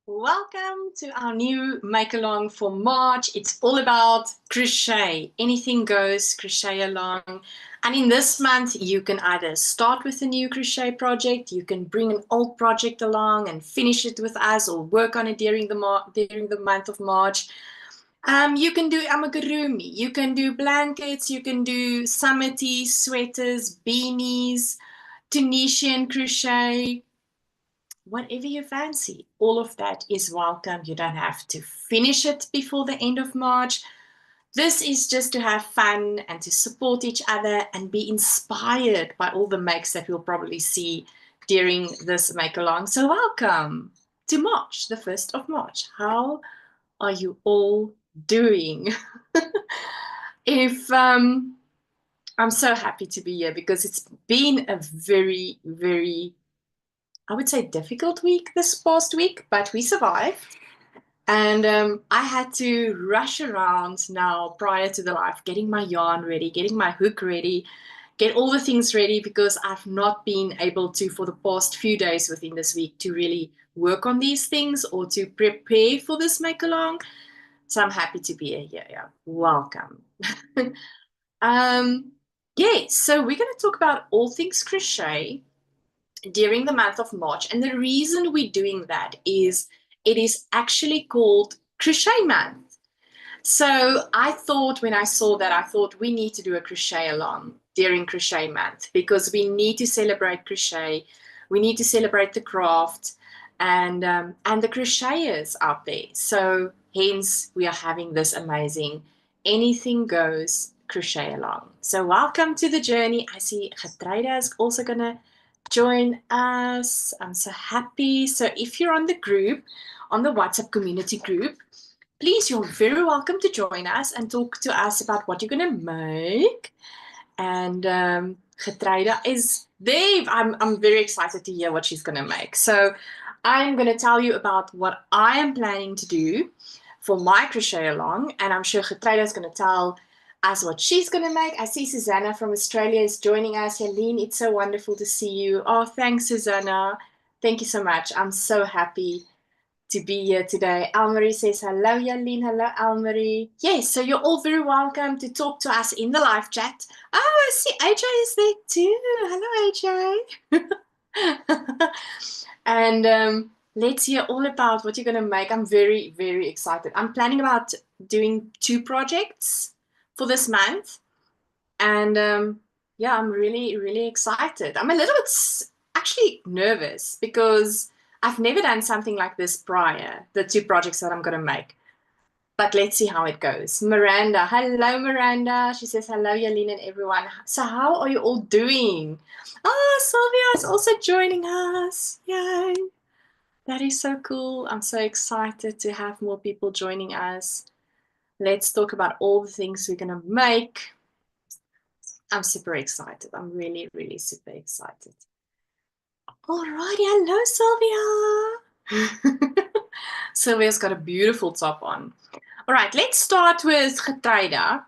Welcome to our new make along for March. It's all about crochet. Anything goes, crochet along. And in this month, you can either start with a new crochet project, you can bring an old project along and finish it with us, or work on it during the month of March. You can do amigurumi, you can do blankets, you can do summer tees, sweaters, beanies, Tunisian crochet. Whatever you fancy, all of that is welcome. You don't have to finish it before the end of March. This is just to have fun and to support each other and be inspired by all the makes that we'll probably see during this make along. So welcome to March, the 1st of March. How are you all doing? If I'm so happy to be here because it's been a very, very, I would say, difficult week this past week, but we survived. And I had to rush around now prior to the live, getting my yarn ready, getting my hook ready, get all the things ready because I've not been able to, for the past few days within this week, to really work on these things or to prepare for this make along. So I'm happy to be here. Yeah. Welcome. So we're going to talk about all things crochet during the month of March. And the reason we're doing that is it is actually called Crochet Month. So I thought when I saw that, I thought we need to do a crochet along during Crochet Month because we need to celebrate crochet. We need to celebrate the craft and the crocheters out there. So hence we are having this amazing Anything Goes crochet along. So welcome to the journey. I see Getreida is also going to join us. I'm so happy. So if you're on the group, on the WhatsApp community group, please, you're very welcome to join us and talk to us about what you're going to make. And Getreida is there. I'm very excited to hear what she's going to make. So I'm going to tell you about what I am planning to do for my crochet along. And I'm sure Getreida is going to tell us what she's going to make. I see Susanna from Australia is joining us. Jalene, it's so wonderful to see you. Oh, thanks, Susanna. Thank you so much. I'm so happy to be here today. Almarie says, hello, Jalene. Hello, Almarie. Yes, so you're all very welcome to talk to us in the live chat. Oh, I see AJ is there too. Hello, AJ. And let's hear all about what you're going to make. I'm very, very excited. I'm planning about doing 2 projects for this month. And yeah, I'm really, really excited. I'm a little bit actually nervous because I've never done something like this prior, the 2 projects that I'm going to make. But let's see how it goes. Miranda, hello, Miranda. She says, hello, Jalene and everyone. So how are you all doing? Oh, Sylvia is also joining us. Yay. That is so cool. I'm so excited to have more people joining us. Let's talk about all the things we're going to make. I'm super excited. I'm really, really super excited. Alrighty, hello, Sylvia. Sylvia's got a beautiful top on. All right, let's start with Getreida.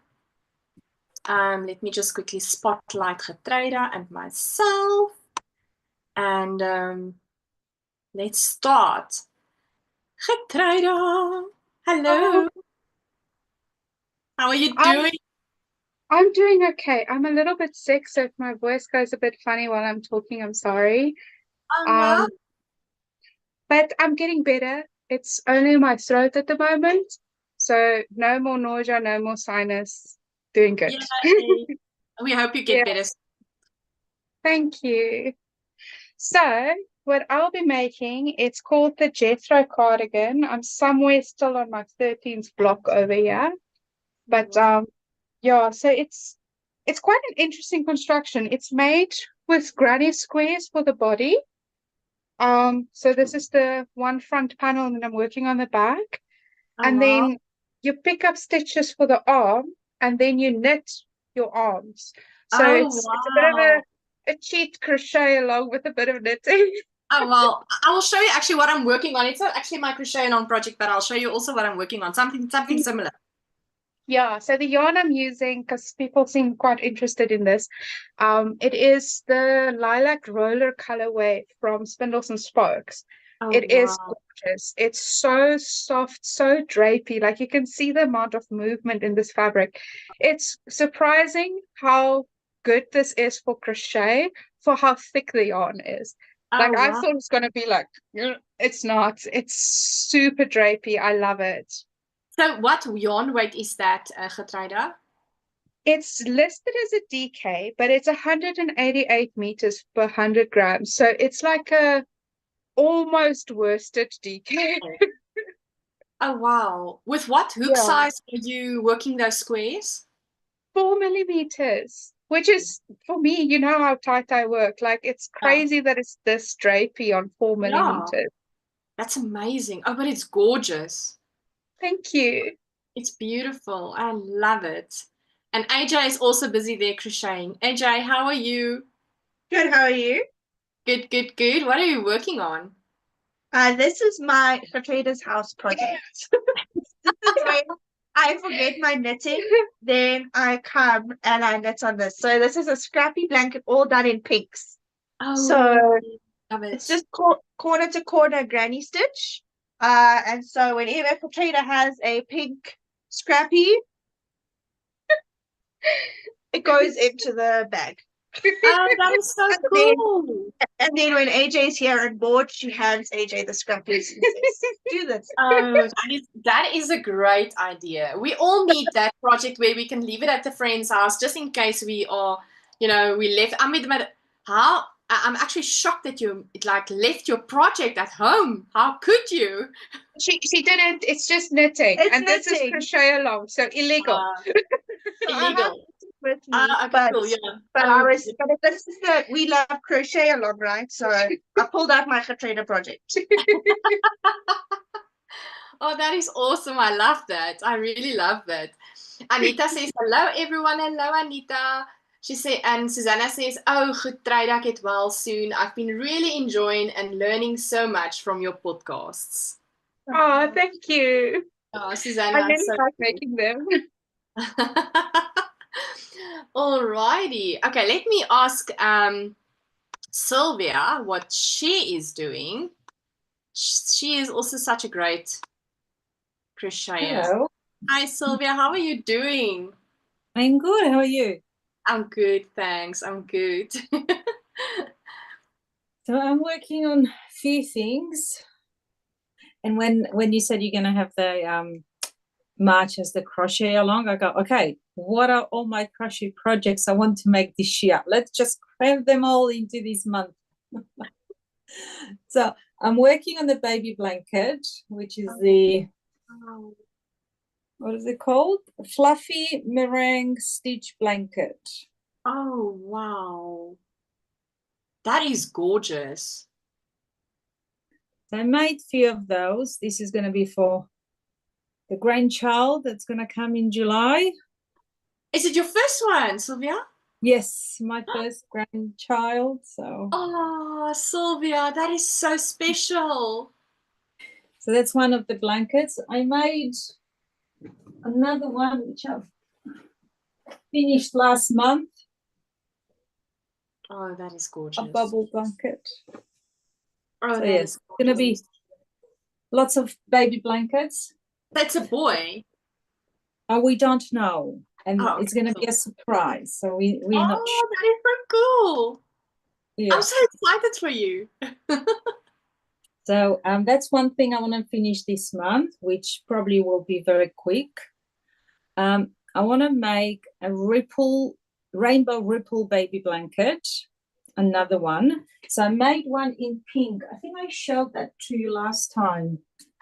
Let me just quickly spotlight Getreida and myself. And let's start. Getreida, hello. How are you doing? I'm doing okay. I'm a little bit sick, so if my voice goes a bit funny while I'm talking, I'm sorry. No. But I'm getting better. It's only my throat at the moment. So no more nausea, no more sinus. Doing good. Yay. We hope you get better. Thank you. So what I'll be making, it's called the Jethro cardigan. I'm somewhere still on my 13th block over here. But yeah, so it's quite an interesting construction. It's made with granny squares for the body. So this is the one front panel, and I'm working on the back. And then you pick up stitches for the arm, and then you knit your arms. So it's a bit of a cheat crochet along with a bit of knitting. Oh, well, I will show you actually what I'm working on. It's not actually my crochet along project, but I'll show you also what I'm working on. Something similar. Yeah, so the yarn I'm using, because people seem quite interested in this, it is the lilac roller colorway from Spindles and Spokes. Oh, It is wow. gorgeous. It's so soft, so drapey. Like you can see the amount of movement in this fabric. It's surprising how good this is for crochet for how thick the yarn is. Oh, Like I wow. thought it was going to be like, it's not. It's super drapey. I love it. So what yarn weight is that, Getreida? It's listed as a DK, but it's 188 meters per 100 grams. So it's like a almost worsted DK. Oh, wow. With what hook Yeah. size are you working those squares? 4 millimeters, which is for me, you know how tight I work. Like it's Yeah. crazy that it's this drapey on four Yeah, millimeters. that's amazing. Oh, but it's gorgeous. Thank you. It's beautiful. I love it. And AJ is also busy there crocheting. AJ, how are you? Good, how are you? Good, good, good. What are you working on? This is my Trader's House project. This is when I forget my knitting, then I come and I knit on this. So this is a scrappy blanket all done in pinks. Oh, So love it's it. just corner to corner granny stitch. And so whenever Trader has a pink scrappy, it goes into the bag. Oh, that is so And then cool. And then when AJ's here and bored, she hands AJ the scrappies and says, do this. Oh, that is a great idea. We all need that project where we can leave it at the friend's house just in case we are, we left. I mean, but I'm actually shocked that you like left your project at home. How could you? She didn't, it's just knitting. It's and this is knitting. crochet along, so illegal. So I have Illegal. it with me, Okay, cool, yeah. but Oh, this is the we love crochet along, right? So I pulled out my Trader project. oh, that is awesome. I love that. I really love that. Anita says, hello, everyone. Hello, Anita. She said, and Susanna says, oh, goed, try that get well soon. I've been really enjoying and learning so much from your podcasts. Oh, thank you. Oh, I Susanna, really so like making them. Alrighty. Okay, let me ask Sylvia what she is doing. She is also such a great crocheter. Hello, Hi, Sylvia. How are you doing? I'm good. How are you? I'm good, thanks. I'm good. So I'm working on a few things. And when you said you're going to have the March as the crochet along, I go, okay, what are all my crochet projects I want to make this year? Let's just cram them all into this month. So I'm working on the baby blanket, which is the, what is it called? Fluffy meringue stitch blanket. Oh, wow. That is gorgeous. So I made a few of those. This is going to be for the grandchild that's going to come in July. Is it your first one, Sylvia? Yes, my first grandchild. So Sylvia, that is so special. so that's one of the blankets. I made another one which I've finished last month. Oh, that is gorgeous. A bubble blanket. Oh, So that yes, is going to be lots of baby blankets. That's a boy. We don't know, and Oh, it's going to be a surprise. So we're not sure. that is so cool. Yeah. I'm so excited for you. So that's one thing I want to finish this month, which probably will be very quick. I want to make a rainbow ripple baby blanket, another one. So I made one in pink. I think I showed that to you last time.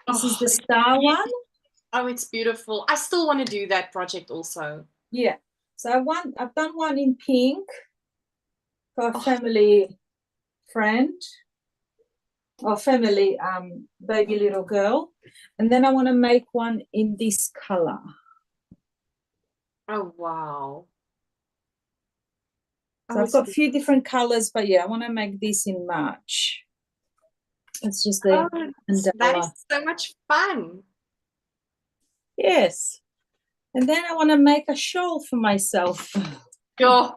This is the star one. Oh, it's beautiful. I still want to do that project also. Yeah. So I've done one in pink for a family friend or family baby little girl. And then I want to make one in this color. Oh, wow. So I've got a few different colors, but yeah, I want to make this in March. It's just the that is so much fun. Yes. And then I want to make a shawl for myself. Yo,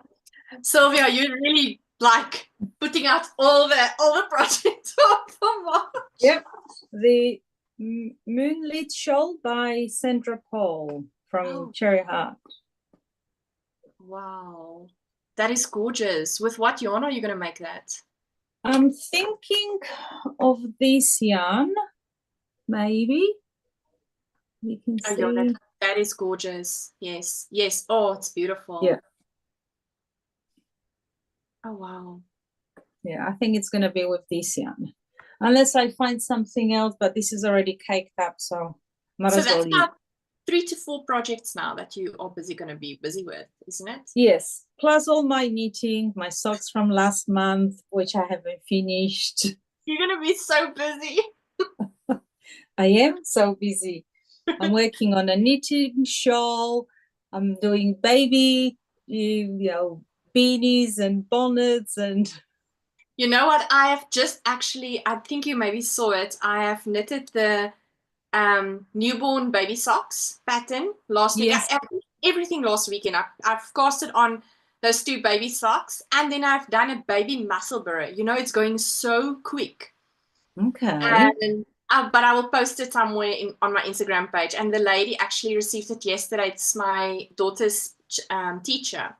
Sylvia, you're really like putting out all the projects for March. Yep, the Moonlit Shawl by Sandra Paul from Cherry Heart. Wow, that is gorgeous. With what yarn are you going to make that? I'm thinking of this yarn, maybe. You can see. Yeah, that is gorgeous. Yes, yes. Oh, it's beautiful. Yeah. Oh, wow. Yeah, I think it's going to be with this yarn. Unless I find something else, but this is already caked up, so not So as that's well. about 3 to 4 projects now that you are going to be busy with, isn't it? Yes, plus all my knitting, my socks from last month, which I haven't finished. You're going to be so busy. I am so busy. I'm working on a knitting shawl. I'm doing baby, beanies and bonnets and... You know what? I have just actually, I think you maybe saw it. I have knitted the newborn baby socks pattern last week. Yes. Everything last weekend. I've casted on those 2 baby socks, and then I've done a baby muscle burrow. You know, it's going so quick. Okay. But I will post it somewhere on my Instagram page. And the lady actually received it yesterday. It's my daughter's teacher.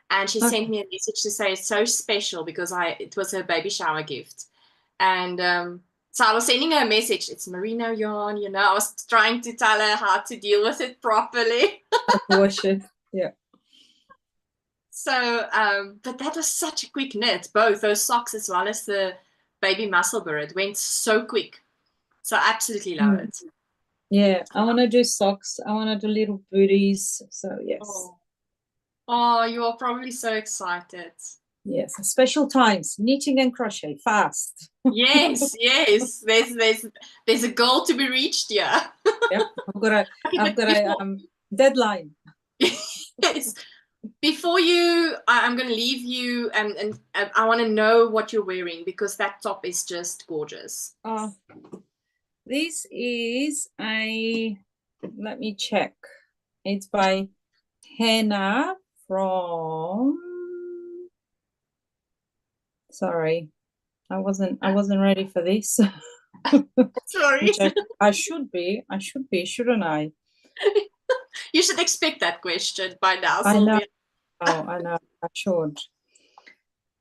And she sent me a message to say it's so special because it was her baby shower gift. And so I was sending her a message. It's merino yarn, you know. I was trying to tell her how to deal with it properly. Wash it. Yeah. So, but that was such a quick knit, both those socks as well as the baby muscle burr. It went so quick. So I absolutely love it. Yeah, I want to do socks. I want to do little booties. So, yes. Oh, you are probably so excited. Yes, special times, knitting and crochet, fast. Yes, yes. There's a goal to be reached here. Yep, I've got a deadline. Yes. Before I'm going to leave you, and I want to know what you're wearing because that top is just gorgeous. This is let me check. It's by Hannah from, sorry, I wasn't ready for this. Sorry. I should be, shouldn't I? You should expect that question by now, I Sylvia. know. Oh, I know. I should.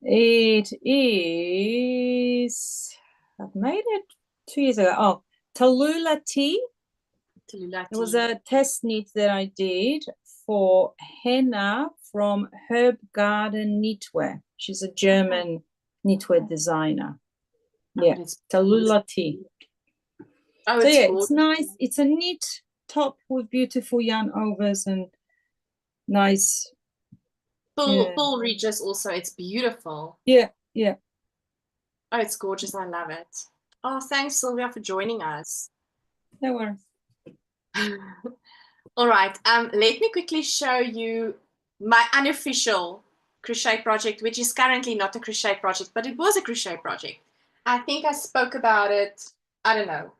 It is. I've made it 2 years ago. Oh, Tallulah tea. It was a test knit that I did for Henna from Herb Garden Knitwear. She's a German knitwear designer. Yeah, Tallulah tea. Oh, so yeah, gorgeous. it's nice. It's a knit top with beautiful yarn overs and nice full ridges also. It's beautiful. Yeah, yeah. Oh, it's gorgeous. I love it. Oh, thanks, Sylvia, for joining us. No worries. All right. Let me quickly show you my unofficial crochet project, which is currently not a crochet project, but it was a crochet project. I think I spoke about it. I don't know.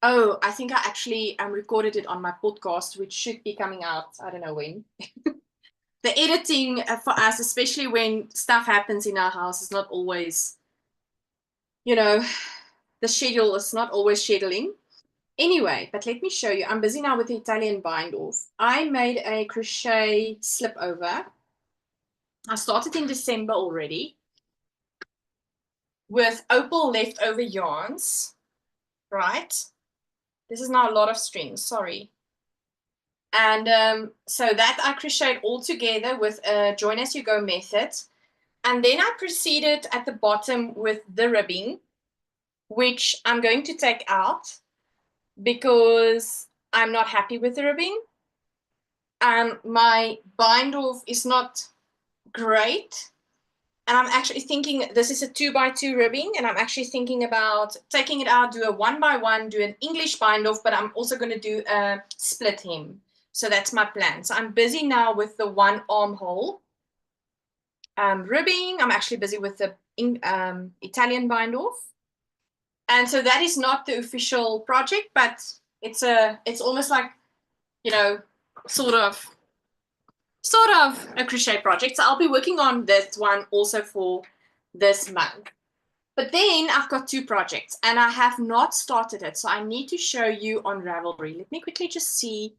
Oh, I think I actually recorded it on my podcast, which should be coming out. I don't know when. The editing for us, especially when stuff happens in our house, is not always, the schedule is not always scheduling. Anyway, but let me show you. I'm busy now with the Italian bind off. I made a crochet slip over. I started in December already with opal leftover yarns, right? This is now a lot of strings, sorry. And so that I crocheted all together with a join as you go method. And then I proceeded at the bottom with the ribbing, which I'm going to take out because I'm not happy with the ribbing. My bind off is not great. And I'm actually thinking this is a 2x2 ribbing, and I'm actually thinking about taking it out, do a 1x1, do an English bind off, but I'm also going to do a split hem. So that's my plan. So I'm busy now with the 1 armhole ribbing. I'm actually busy with the Italian bind off. And so that is not the official project, but it's almost like, sort of a crochet project. So I'll be working on this one also for this month. But then I've got 2 projects and I have not started it. So I need to show you on Ravelry. Let me quickly just see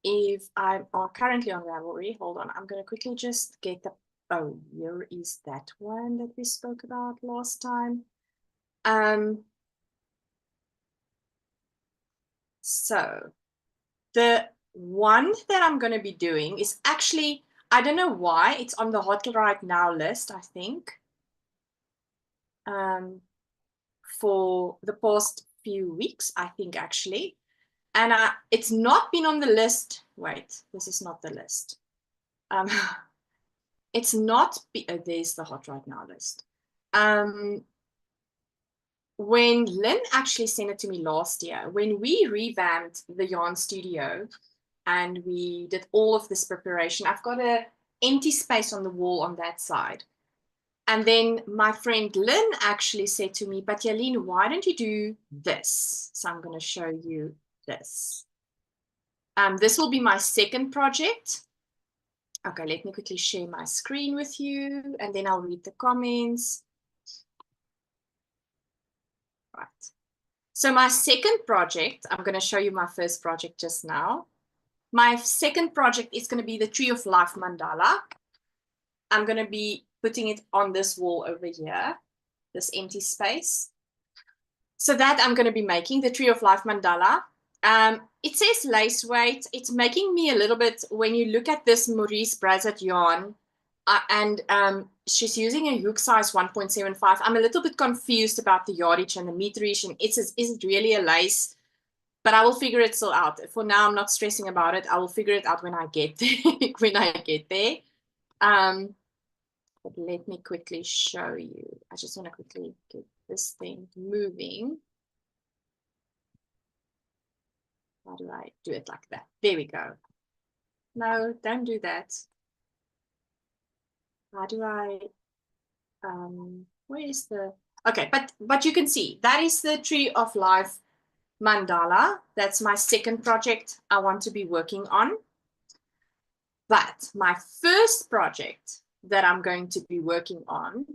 if I'm currently on Ravelry. Hold on. I'm going to quickly just get the, oh, here is that one that we spoke about last time. So the one that I'm going to be doing is actually, I don't know why, it's on the hot right now list, I think. For the past few weeks, I think actually. And it's not been on the list. Wait, this is not the list. It's not, there's the hot right now list. When Lynn actually sent it to me last year, when we revamped the yarn studio and we did all of this preparation, I've got an empty space on the wall on that side. And then my friend Lynn actually said to me, but Jalene, why don't you do this? So I'm going to show you this. This will be my second project. Okay, let me quickly share my screen with you and then I'll read the comments. Right. So my second project, I'm going to show you my first project just now. My second project is going to be the Tree of Life mandala. I'm going to be putting it on this wall over here, this empty space. So that I'm going to be making the Tree of Life mandala. It says lace weight. It's making me a little bit, when you look at this Maurice Brazett yarn, and she's using a hook size 1.75. I'm a little bit confused about the yardage and the meterage, and is it really a lace? But I will figure it still out. For now, I'm not stressing about it. I will figure it out when I get there. But let me quickly show you. I just want to quickly get this thing moving. How do I do it like that? There we go. No, don't do that. How do I, where is the, okay, but you can see that is the Tree of Life mandala. That's my second project I want to be working on. But my first project that I'm going to be working on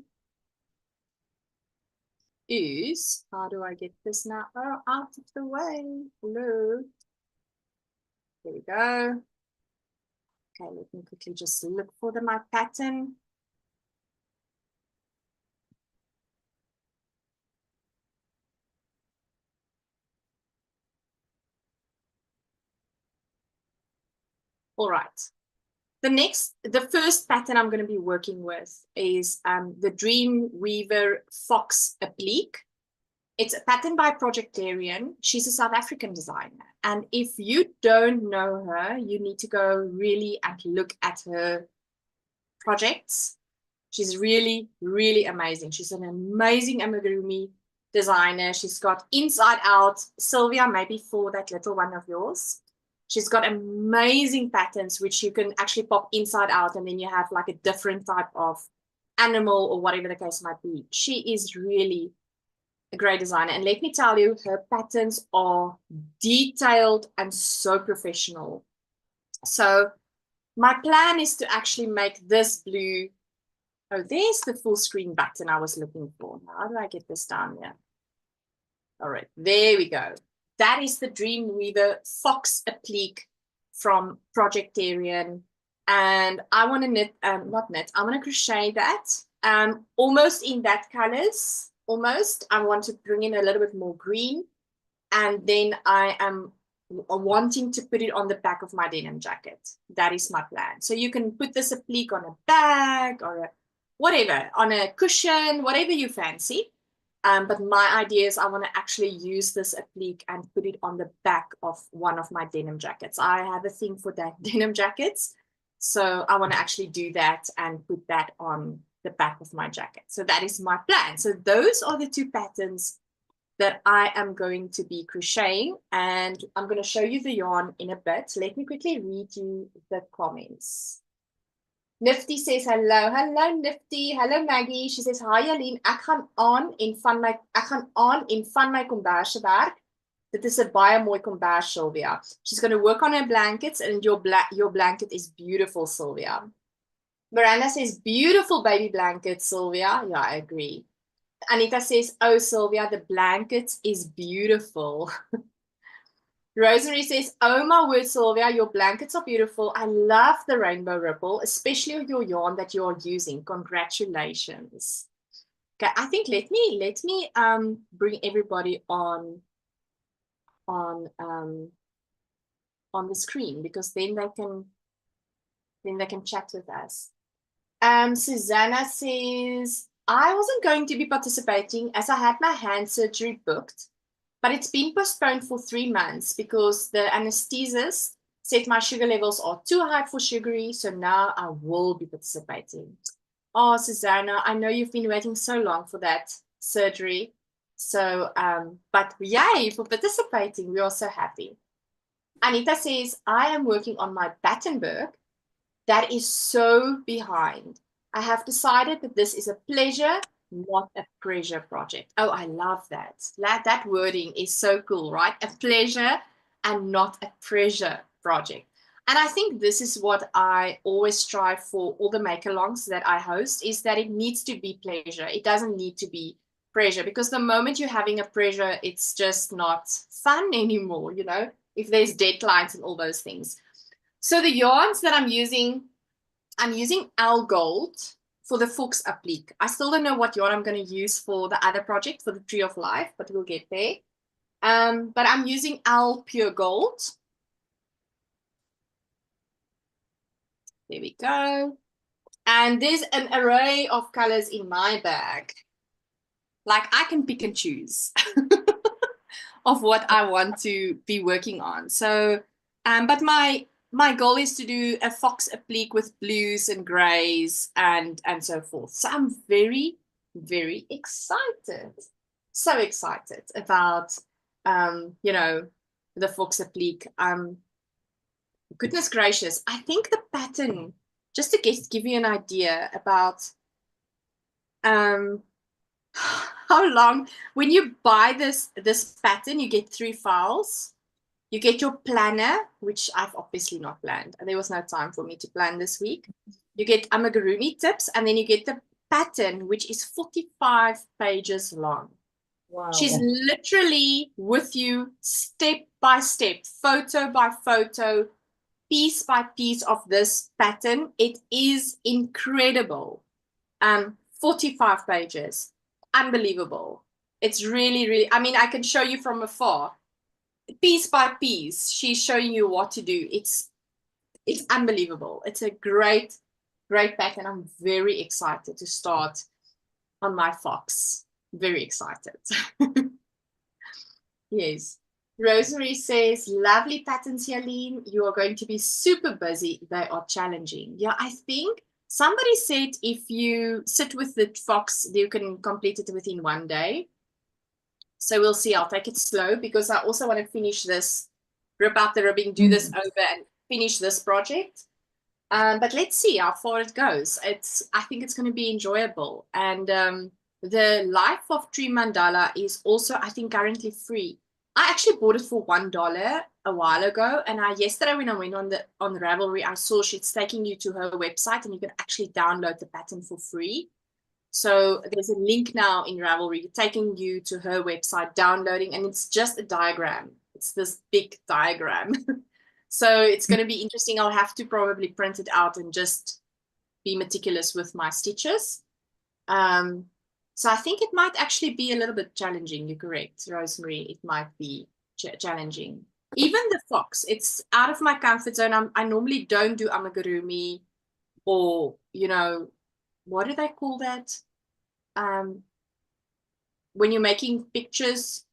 is, how do I get this now? Oh, out of the way. Hello. There we go. Okay, let me quickly just look for my pattern. All right. The first pattern I'm going to be working with is the Dreamweaver Fox Applique. It's a pattern by Projectarian. She's a South African designer. And if you don't know her, you need to go really and look at her projects. She's really, really amazing. She's an amazing amigurumi designer. She's got inside out. Sylvia, maybe for that little one of yours. She's got amazing patterns, which you can actually pop inside out, and then you have like a different type of animal or whatever the case might be. She is really a great designer. And let me tell you, her patterns are detailed and so professional. So my plan is to actually make this blue. Oh, there's the full screen button I was looking for. How do I get this down here? All right, there we go. That is the Dreamweaver Fox Applique from Projectarian. And I want to knit, not knit, I want to crochet that almost in that colors, almost. I want to bring in a little bit more green. And then I am wanting to put it on the back of my denim jacket. That is my plan. So you can put this applique on a bag or a whatever, on a cushion, whatever you fancy. But my idea is I want to actually use this applique and put it on the back of one of my denim jackets. I have a thing for that denim jackets. So I want to actually do that and put that on the back of my jacket. So that is my plan. So those are the 2 patterns that I am going to be crocheting. And I'm going to show you the yarn in a bit. Let me quickly read you the comments. Nifty says hello. Hello Nifty. Hello Maggie. She says hi Jalene. Ek gaan aan en van my komberse werk. Dit is 'n baie mooi kombers, Sylvia. She's going to work on her blankets, and your blanket is beautiful, Sylvia. Miranda says, beautiful baby blanket, Sylvia. Yeah, I agree. Anita says, oh, Sylvia, the blanket is beautiful. Rosemary says, oh my word, Sylvia, your blankets are beautiful. I love the rainbow ripple, especially your yarn that you are using. Congratulations. Okay, I think let me bring everybody on the screen, because then they can chat with us. Susanna says, I wasn't going to be participating as I had my hand surgery booked, but it's been postponed for 3 months because the anesthetist said my sugar levels are too high for sugary, so now I will be participating. Oh, Susanna, I know you've been waiting so long for that surgery. So, but yay for participating. We are so happy. Anita says, I am working on my Battenberg. That is so behind. I have decided that this is a pleasure, not a pressure project. Oh, I love that. That wording is so cool, right? A pleasure and not a pressure project. And I think this is what I always strive for all the make-alongs that I host, is that it needs to be pleasure. It doesn't need to be pressure, because the moment you're having a pressure, it's just not fun anymore, you know, if there's deadlines and all those things. So the yarns that I'm using Al Gold for the Fuchs applique. I still don't know what yarn I'm going to use for the other project, for the Tree of Life, but we'll get there. But I'm using Al Pure Gold. There we go. And there's an array of colors in my bag. Like, I can pick and choose of what I want to be working on. So, but my goal is to do a fox applique with blues and grays and so forth. So I'm very, very excited. So excited about, you know, the fox applique. Goodness gracious, I think the pattern, just to give you an idea about how long, when you buy this pattern, you get 3 files. You get your planner, which I've obviously not planned. There was no time for me to plan this week. You get Amigurumi tips, and then you get the pattern, which is 45 pages long. Wow. She's literally with you step by step, photo by photo, piece by piece of this pattern. It is incredible. 45 pages. Unbelievable. It's really, really, I mean, I can show you from afar. Piece by piece, she's showing you what to do. It's unbelievable. It's a great pattern. I'm very excited to start on my fox. Very excited. Yes. Rosemary says, lovely patterns, Jalene. You are going to be super busy. They are challenging. Yeah, I think somebody said if you sit with the fox, you can complete it within 1 day. So we'll see. I'll take it slow, because I also want to finish this, rip out the ribbing, do this over, and finish this project. But let's see how far it goes. I think it's going to be enjoyable. And the Life of Tree Mandala is also, I think, currently free. I actually bought it for $1 a while ago. And yesterday when I went on the Ravelry, I saw she's taking you to her website, and you can actually download the pattern for free. So there's a link now in Ravelry taking you to her website, downloading, and it's just a diagram. It's this big diagram. So it's going to be interesting. I'll have to probably print it out and just be meticulous with my stitches. So I think it might actually be a little bit challenging. You're correct, Rosemary. It might be challenging. Even the fox, it's out of my comfort zone. I normally don't do amigurumi, or, you know, what do they call that? When you're making pictures,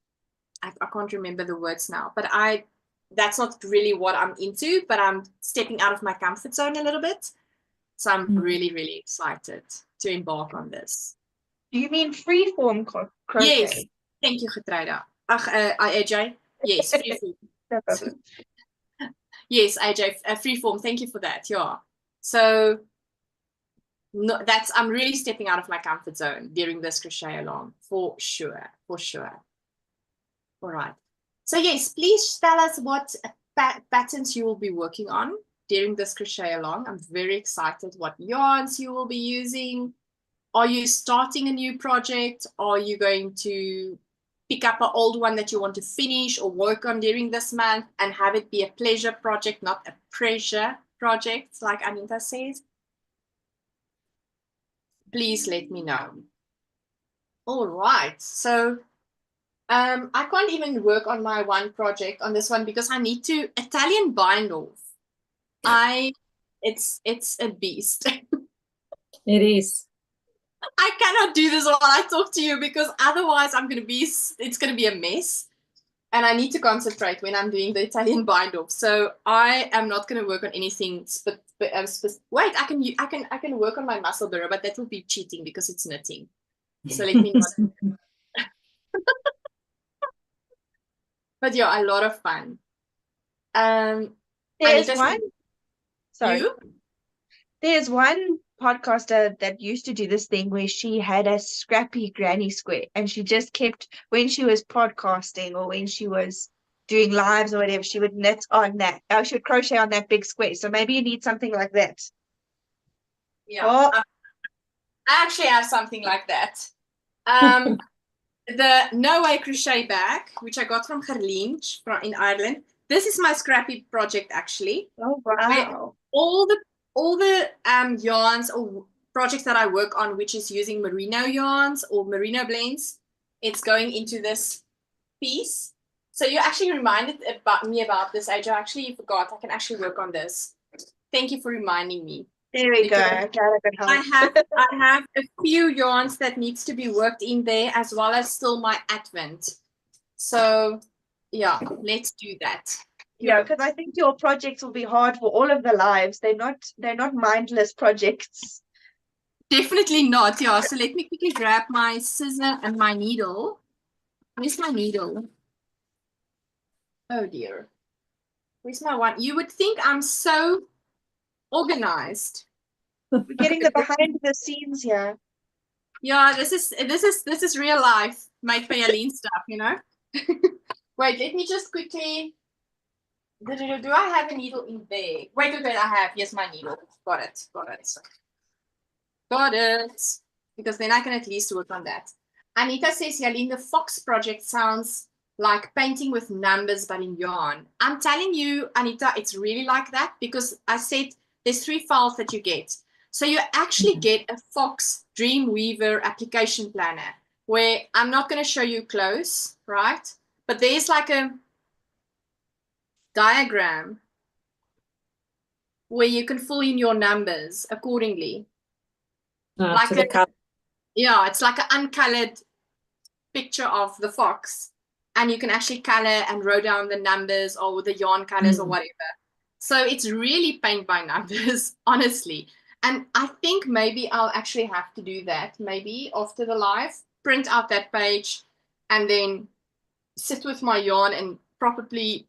I can't remember the words now, but that's not really what I'm into, but I'm stepping out of my comfort zone a little bit. So I'm really, really excited to embark on this. Do you mean freeform crochet? Yes. Thank you, Getreida. AJ. Yes, freeform. No problem. Yes, AJ, freeform. Thank you for that. Yeah. So I'm really stepping out of my comfort zone during this crochet along, for sure. All right. So yes, please tell us what patterns you will be working on during this crochet along. I'm very excited what yarns you will be using. Are you starting a new project? Are you going to pick up an old one that you want to finish or work on during this month and have it be a pleasure project, not a pressure project, like Anita says? Please let me know. All right, so I can't even work on my one project on this one because I need to Italian bind off. It's a beast. It is. I cannot do this while I talk to you because otherwise it's gonna be a mess. And I need to concentrate when I'm doing the Italian bind off. So I am not gonna work on anything wait, I can work on my muscle burrow, but that will be cheating because it's knitting. So let me not. But yeah, a lot of fun. There's one. Sorry. You? There's one podcaster that used to do this thing where she had a scrappy granny square and she just kept, when she was podcasting or when she was doing lives or whatever, she would knit on that. She would crochet on that big square. So maybe you need something like that. Yeah. Oh. I actually have something like that. The No Way Crochet bag, which I got from Jalene in Ireland. This is my scrappy project actually. Oh wow. All the yarns or projects that I work on, which is using merino yarns or merino blends, it's going into this piece. So you actually reminded me about this, AJ. I actually forgot. I can actually work on this. Thank you for reminding me. There we go. I have a few yarns that needs to be worked in there, as well as still my advent. So yeah, let's do that. Yeah, because I think your projects will be hard for all of the lives. They're not mindless projects. Definitely not. Yeah. So let me quickly grab my scissor and my needle. Where's my needle? Oh dear. Where's my one? You would think I'm so organized. We're getting the behind the scenes here. Yeah, this is real life, made for Jalene stuff, you know. Wait, let me just quickly. Do I have a needle in there? Wait, I have. Yes, my needle. Got it. Because then I can at least work on that. Anita says, Jalene, the Fox project sounds like painting with numbers, but in yarn. I'm telling you, Anita, it's really like that because I said there's 3 files that you get. So you actually get a Fox Dreamweaver application planner where I'm not going to show you close, right? But there's like a diagram where you can fill in your numbers accordingly. Yeah, it's like an uncolored picture of the fox, and you can actually color and write down the numbers or the yarn colors or whatever. So it's really paint by numbers, honestly. And I think maybe I'll actually have to do that. Maybe after the live, print out that page and then sit with my yarn and properly,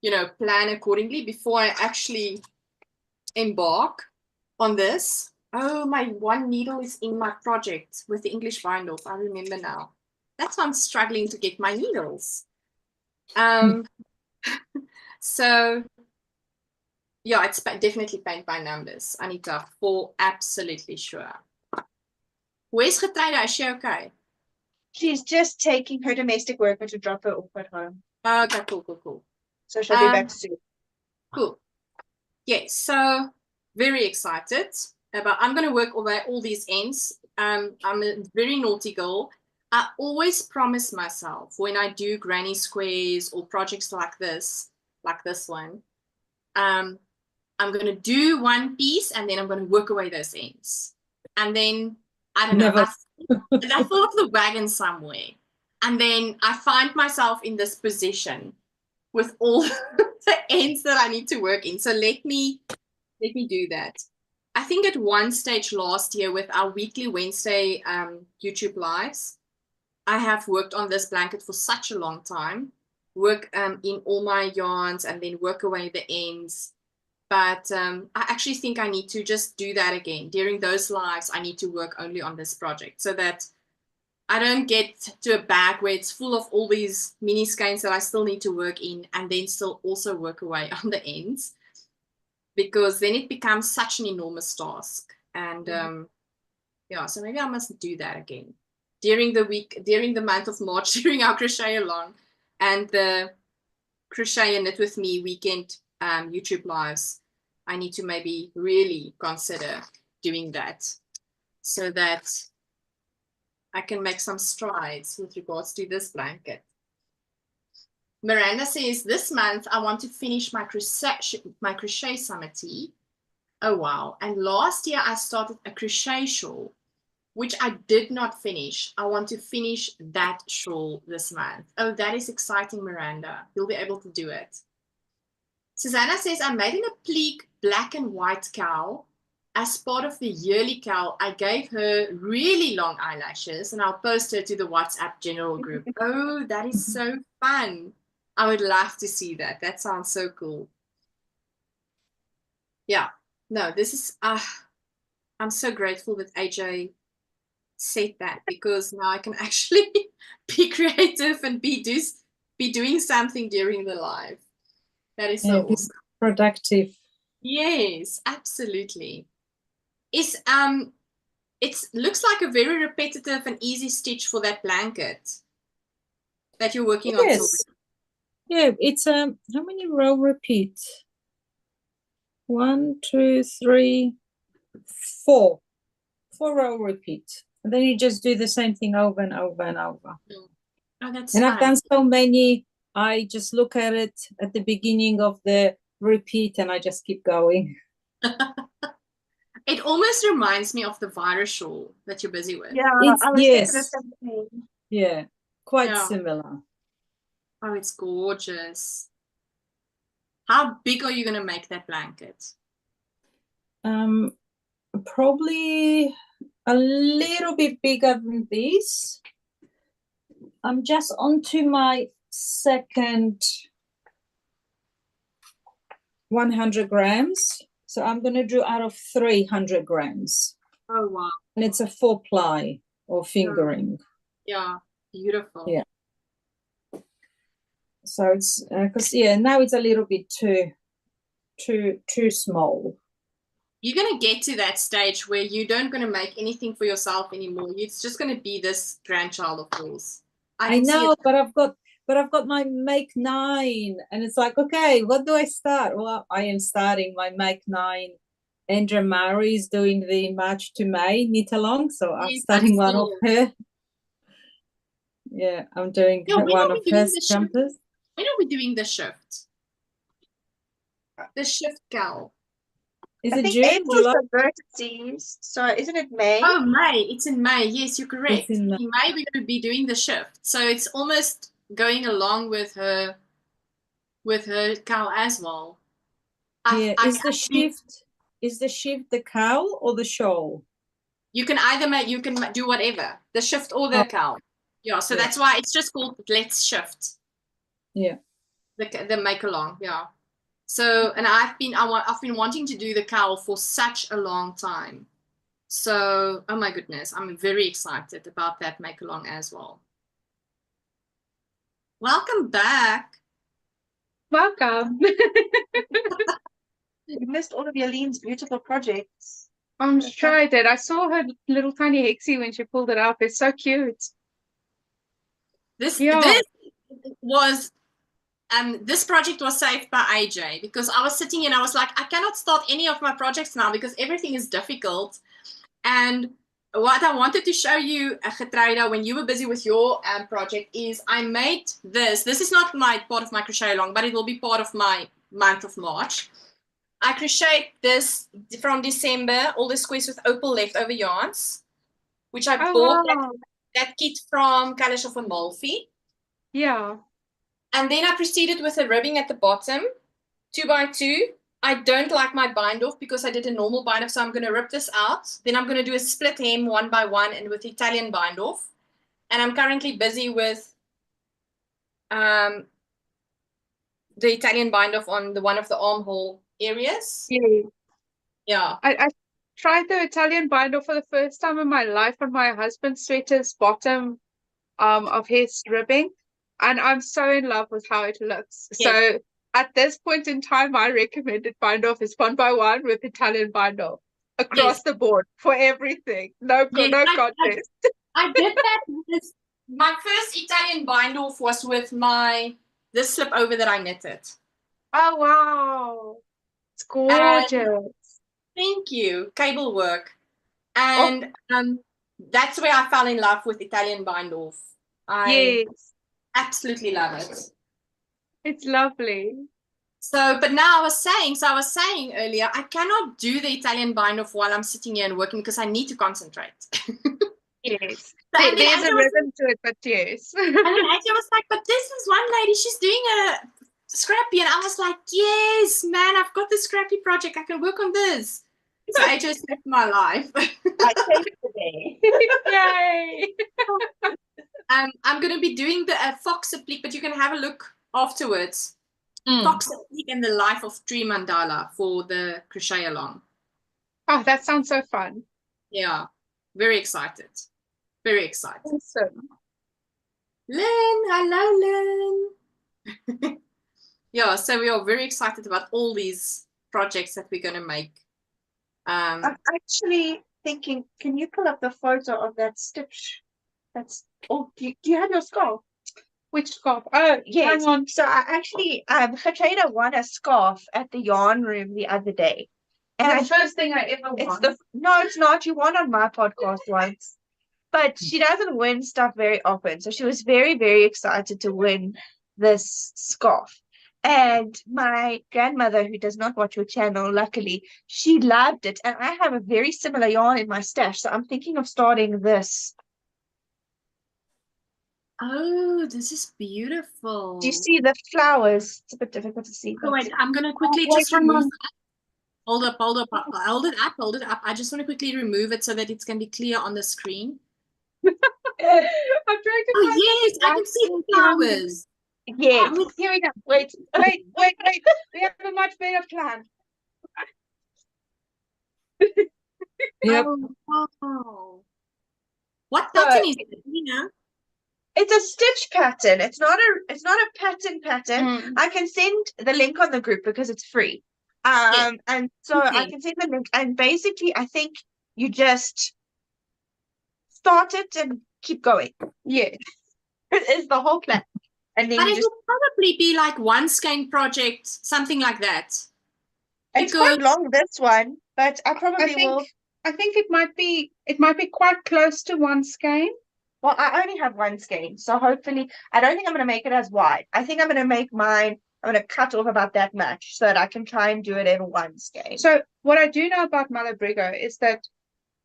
you know, plan accordingly before I actually embark on this. Oh, my one needle is in my project with the English bind off. I remember now. That's why I'm struggling to get my needles. So yeah, it's definitely paint by numbers, Anita, for absolutely sure. Where's Getreide? Is she okay? She's just taking her domestic worker to drop her off at home. Okay, cool. So she'll be back soon. Cool. Yes, so very excited about. I'm going to work over all these ends. I'm a very naughty girl. I always promise myself when I do granny squares or projects like this one, I'm going to do one piece and then I'm going to work away those ends. And then, I don't know, I fall off the wagon somewhere. And then I find myself in this position with all the ends that I need to work in. So let me do that. I think at one stage last year with our weekly Wednesday YouTube lives, I have worked on this blanket for such a long time, work in all my yarns and then work away the ends. But I actually think I need to just do that again. During those lives, I need to work only on this project so that I don't get to a bag where it's full of all these mini skeins that I still need to work in and then still also work away on the ends, because then it becomes such an enormous task. And yeah, so maybe I must do that again during the week, during the month of March, during our crochet along and the crochet and knit with me weekend YouTube lives. I need to maybe really consider doing that so that I can make some strides with regards to this blanket. Miranda says, this month I want to finish my crochet summer tee. Oh, wow. And last year I started a crochet shawl, which I did not finish. I want to finish that shawl this month. Oh, that is exciting, Miranda. You'll be able to do it. Susanna says, I made an applique black and white cowl. As part of the yearly cowl, I gave her really long eyelashes and I'll post her to the WhatsApp general group. Oh, that is so fun. I would love to see that. That sounds so cool. Yeah, no, this is, I'm so grateful that AJ said that, because now I can actually be creative and be doing something during the live. That is so awesome. Productive. Yes, absolutely. It looks like a very repetitive and easy stitch for that blanket that you're working on. Yes. Yeah, it's how many row repeat? 1, 2, 3, 4. 4 row repeat. And then you just do the same thing over and over and over. Oh, that's and fun. I've done so many. I just look at it at the beginning of the repeat and I just keep going. It almost reminds me of the virus shawl that you're busy with. Yeah, It's, I was yes. thinking the same thing. Yeah, quite Yeah. similar. Oh, it's gorgeous. How big are you going to make that blanket? Probably a little bit bigger than this. I'm just onto my second 100 grams. So I'm going to do out of 300 grams. Oh, wow. And it's a 4-ply or fingering. Yeah, beautiful. Yeah. So it's because now it's a little bit too small. You're going to get to that stage where you don't going to make anything for yourself anymore. It's just going to be this grandchild of yours. I know, but I've got my make 9, and it's like, okay, what do I start? Well, I am starting my make 9. Andrea Murray is doing the March to May knit along, so I'm starting one of her. Yeah, I'm doing one of her jumpers. When are we doing the shift? The shift cowl. I think June, April's July? the vertices, so isn't it May? Oh, May. It's in May. Yes, you're correct. In May we're going to be doing the shift. So it's almost going along with her cowl as well. Is the shift the cowl or the shawl? You can do whatever, the shift or the cowl. Yeah, so that's why it's just called Let's Shift. Yeah. The make along, yeah. So, and I've been wanting to do the cowl for such a long time. So, oh my goodness, I'm very excited about that make along as well. Welcome back. Welcome. You missed all of Jalene's beautiful projects. I'm just tried it. I saw her little tiny hexie when she pulled it up. It's so cute. This project was saved by AJ, because I was sitting and I was like, I cannot start any of my projects now because everything is difficult. And what I wanted to show you, Getruida, when you were busy with your project, is I made this. This is not part of my crochet along, but it will be part of my month of March. I crocheted this from December, all the squares with opal leftover yarns, which I bought that kit from Colors of Amalfi. Yeah. And then I proceeded with a ribbing at the bottom, 2x2. I don't like my bind off because I did a normal bind off, so I'm going to rip this out. Then I'm going to do a split hem 1x1 and with Italian bind off. And I'm currently busy with the Italian bind off on one of the armhole areas. Yeah. Yeah. I tried the Italian binder for the first time in my life on my husband's sweater's bottom of his ribbing, and I'm so in love with how it looks. Yes. So at this point in time, I recommended bind off is 1x1 with Italian bind off across Yes. the board for everything. No, Yes, no I- contest. I did that with my first Italian bind off was with this slip over that I knitted. Oh wow, it's gorgeous. Thank you, cable work. And that's where I fell in love with Italian bind off. I Yes, absolutely love it. it's lovely. So, but now I was saying earlier, I cannot do the Italian bind off while I'm sitting here and working because I need to concentrate. Yes, So, and then there's a Angela was- rhythm to it, but yes. And then Angela was like, but this is one lady, she's doing a scrappy. And I was like, yes, man, I've got this scrappy project. I can work on this. So AJ saved my life. I saved the day. Yay! I'm going to be doing the fox applique, but you can have a look afterwards. Fox applique and the life of tree mandala for the crochet along. Oh, that sounds so fun. Yeah, very excited. Very excited. Awesome. Lynn, hello, Lynn. Yeah, so we are very excited about all these projects that we're going to make. I'm actually thinking, can you pull up the photo of that stitch? That's oh, do you have your scarf? Which scarf? Oh, Yes. hang on. So I actually Crochet won a scarf at the yarn room the other day. And The first thing I ever it's won. no, it's not. You won on my podcast once. But she doesn't win stuff very often. So she was very, very excited to win this scarf. And my grandmother, who does not watch your channel, luckily, she loved it. And I have a very similar yarn in my stash. So I'm thinking of starting this. Oh, this is beautiful. Do you see the flowers? It's a bit difficult to see. Oh, But wait, I'm going to quickly wait, just hang remove on. that. Hold up, hold up, hold it up. I just want to quickly remove it so that it's going to be clear on the screen. I'm trying to Oh, find yes, I can see the flowers. yes. Oh, Here we go. Wait. Wait. We have a much better plan. Yep. Oh, wow. What So- pattern is it? You know? It's a stitch pattern. It's not a pattern. Mm. I can send the link on the group because it's free. Yes. And so I Okay. can send the link. And basically, I think you just start it and keep going. Yes. Is the whole plan. And then But you it just will probably be like one skein project, something like that. it's quite because- long, this one, but I probably will. I think it might be quite close to one skein. Well, I only have one skein, so hopefully I don't think I'm gonna make it as wide. I think I'm gonna make mine. I'm gonna cut off about that much so that I can try and do it in one skein. So what I do know about Malabrigo is that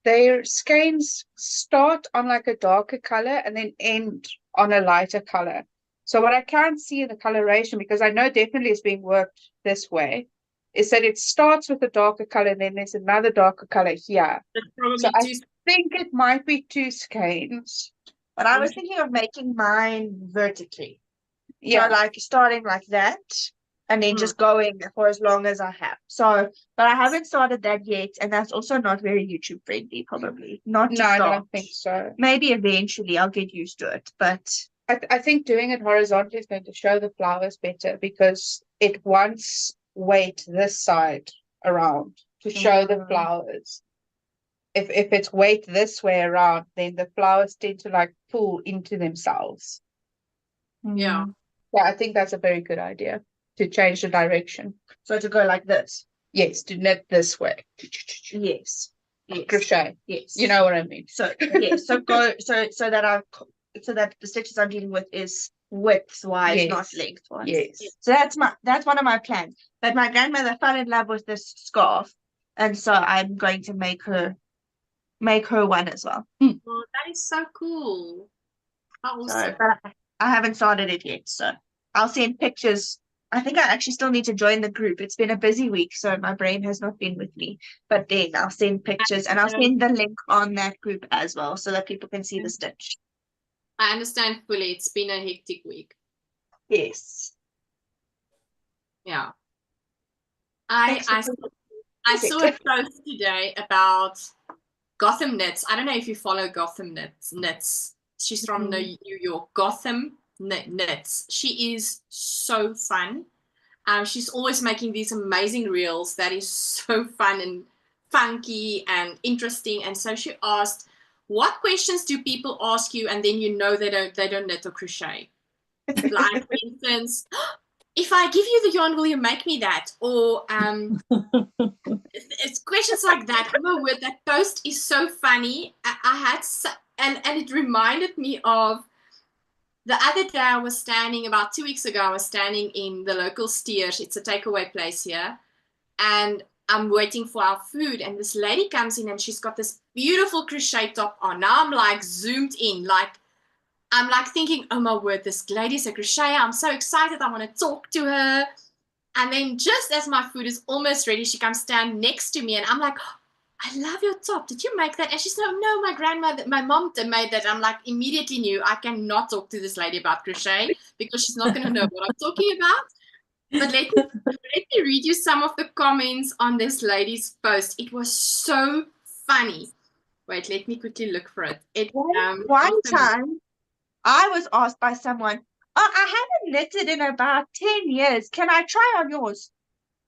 their skeins start on like a darker color and then end on a lighter color. So what I can't see in the coloration, because I know definitely it's being worked this way, is that it starts with a darker color and then there's another darker color here. That's probably So I too. think it might be two skeins. But I was thinking of making mine vertically. Yeah. So like starting like that and then just going for as long as I have. So, but I haven't started that yet, and that's also not very YouTube friendly, probably. Not to No, I start. don't think so. Maybe eventually I'll get used to it, but I think doing it horizontally is going to show the flowers better because it wants weight this side around to show the flowers. If it's weight this way around, then the flowers tend to like pull into themselves. Yeah. Yeah, I think that's a very good idea to change the direction. so to go like this. Yes, to knit this way. Yes. Yes. Crochet. Yes. You know what I mean. So yes, so go so that the stitches I'm dealing with is width-wise, Yes. not length-wise. Yes. So that's one of my plans. But my grandmother fell in love with this scarf, and so I'm going to make her one as well. Oh, that is so cool. How So, awesome. but I haven't started it yet, so I'll send pictures. I think I actually still need to join the group. It's been a busy week, so my brain has not been with me. But then I'll send pictures and I'll send the link on that group as well so that people can see the stitch. I understand fully. It's been a hectic week. Yes. Yeah. Thanks for I saw a post today about Gotham Knits. I don't know if you follow Gotham Knits. She's from New York. Gotham Knits. She is so fun. She's always making these amazing reels that is so fun and funky and interesting. And so she asked, what questions do people ask you and then you know they don't knit or crochet? Like, for instance, if I give you the yarn, will you make me that? Or it's questions like that. Oh my word, that post is so funny. And it reminded me of the other day. I was standing about 2 weeks ago. I was standing in the local Steers. It's a takeaway place here, and I'm waiting for our food. And this lady comes in, and she's got this beautiful crochet top on. Now I'm like zoomed in, like I'm like thinking, oh my word, this lady's a crocheter. I'm so excited. I want to talk to her. And then just as my food is almost ready, she comes stand next to me, and I'm like, oh, I love your top. Did you make that? And she's like, no, my mom made that. I'm like, immediately knew I cannot talk to this lady about crochet because she's not going to know what I'm talking about. But let me read you some of the comments on this lady's post. It was so funny. Wait, let me quickly look for it. One time, I was asked by someone, oh, I haven't knitted in about 10 years. Can I try on yours?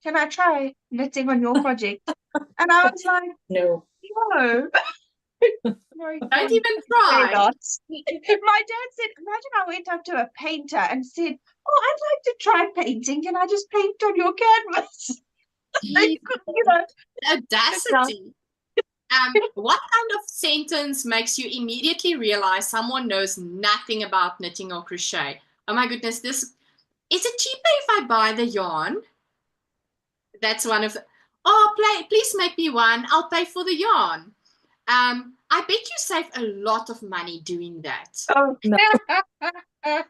Can I try knitting on your project? And I was like, No. No. Don't even try. My dad said, imagine I went up to a painter and said, oh, I'd like to try painting. Can I just paint on your canvas? Audacity. What kind of sentence makes you immediately realize someone knows nothing about knitting or crochet? Oh my goodness, is it cheaper if I buy the yarn? That's one of the, please make me one. I'll pay for the yarn. I bet you save a lot of money doing that. Oh, no. My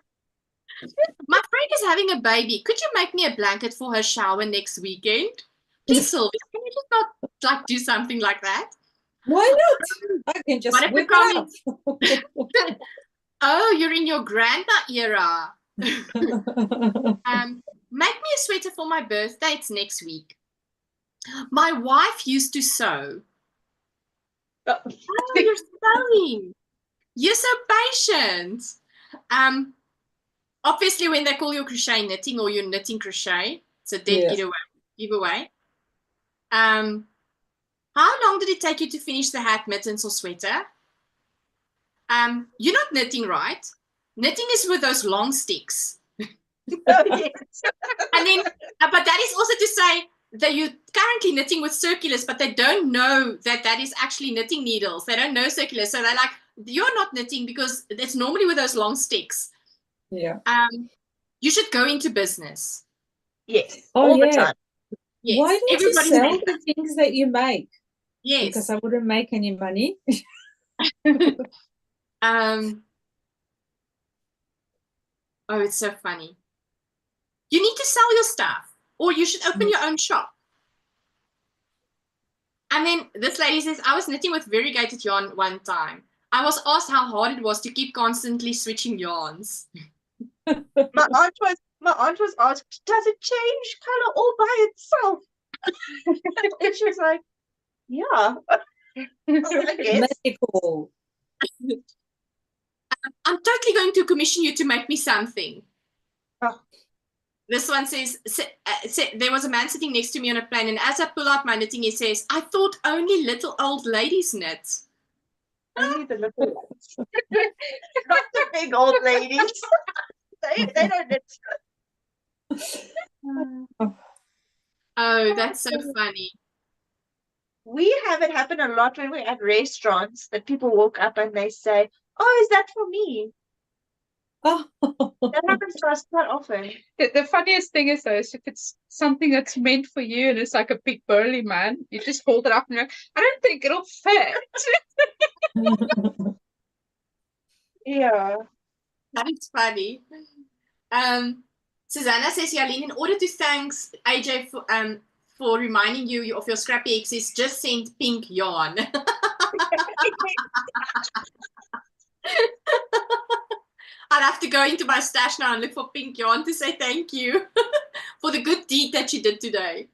friend is having a baby. Could you make me a blanket for her shower next weekend? Please, Sylvia, can you just not like do something like that? Why not? I can just whip it up. Oh, you're in your grandma era. Make me a sweater for my birthday. It's next week. My wife used to sew. Oh, you're sewing. You're so patient. Obviously, when they call you crochet knitting or you're knitting crochet, it's a dead giveaway. How long did it take you to finish the hat, mittens, or sweater? You're not knitting, right? Knitting is with those long sticks. Oh, yes. And then, but that is also to say that you're currently knitting with circulars, but they don't know that is actually knitting needles. They don't know circulars. So they're like, you're not knitting because it's normally with those long sticks. Yeah. You should go into business. Yes. All the time. Yes. Why don't you sell the things that you make? Yes. Because I wouldn't make any money. Oh, it's so funny. You need to sell your stuff, or you should open your own shop. And then this lady says, I was knitting with variegated yarn one time. I was asked how hard it was to keep constantly switching yarns. My aunt was asked, does it change color all by itself? And she was like, yeah. I guess. Medical. I'm totally going to commission you to make me something. Oh. This one says, there was a man sitting next to me on a plane, and as I pull out my knitting, he says, I thought only little old ladies knit. Only the little ones. Not the big old ladies. they don't knit. Oh, that's so funny. We have it happen a lot when we're at restaurants that people walk up and they say, oh, is that for me? Oh. That happens to us quite often. The funniest thing is though, is if it's something that's meant for you and it's like a big burly man, you just hold it up and you're like, I don't think it'll fit. Yeah. That's funny. Susanna says, Jalene, in order to thank AJ for reminding you of your scrappy exes, just send pink yarn. I'd have to go into my stash now and look for pink yarn to say thank you for the good deed that you did today.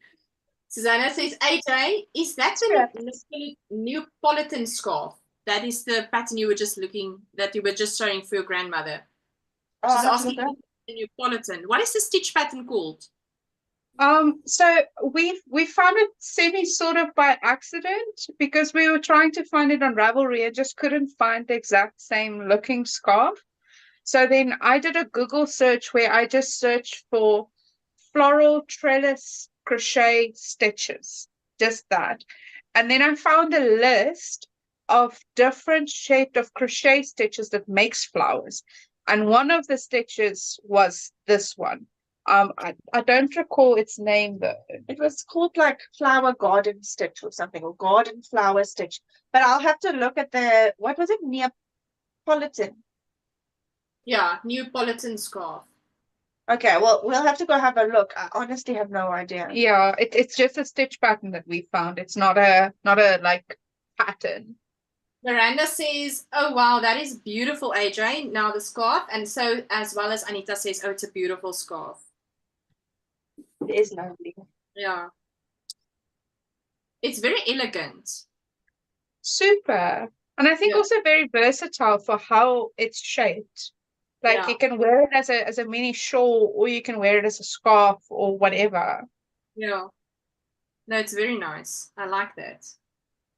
Susanna says, AJ, is that the Neapolitan scarf? That is the pattern you were just showing for your grandmother. Oh, She's I'll have to asking look the Neapolitan. What is the stitch pattern called? So we found it sort of by accident because we were trying to find it on Ravelry and just couldn't find the exact same looking scarf. So then I did a Google search where I just searched for floral trellis crochet stitches, just that. And then I found a list of different shaped of crochet stitches that makes flowers. And one of the stitches was this one. I don't recall its name though. It was called like flower garden stitch or something, or garden flower stitch. But I'll have to look at the, what was it? Neapolitan. Yeah, Neapolitan scarf. Okay, well, we'll have to go have a look. I honestly have no idea. Yeah, it's just a stitch pattern that we found. It's not a like pattern. Miranda says, oh wow, that is beautiful, AJ. Now the scarf. And so as well as Anita says, oh, it's a beautiful scarf. It is lovely. Yeah. It's very elegant. Super. And I think also very versatile for how it's shaped. Like you can wear it as a mini shawl, or you can wear it as a scarf or whatever. Yeah. No, it's very nice. I like that.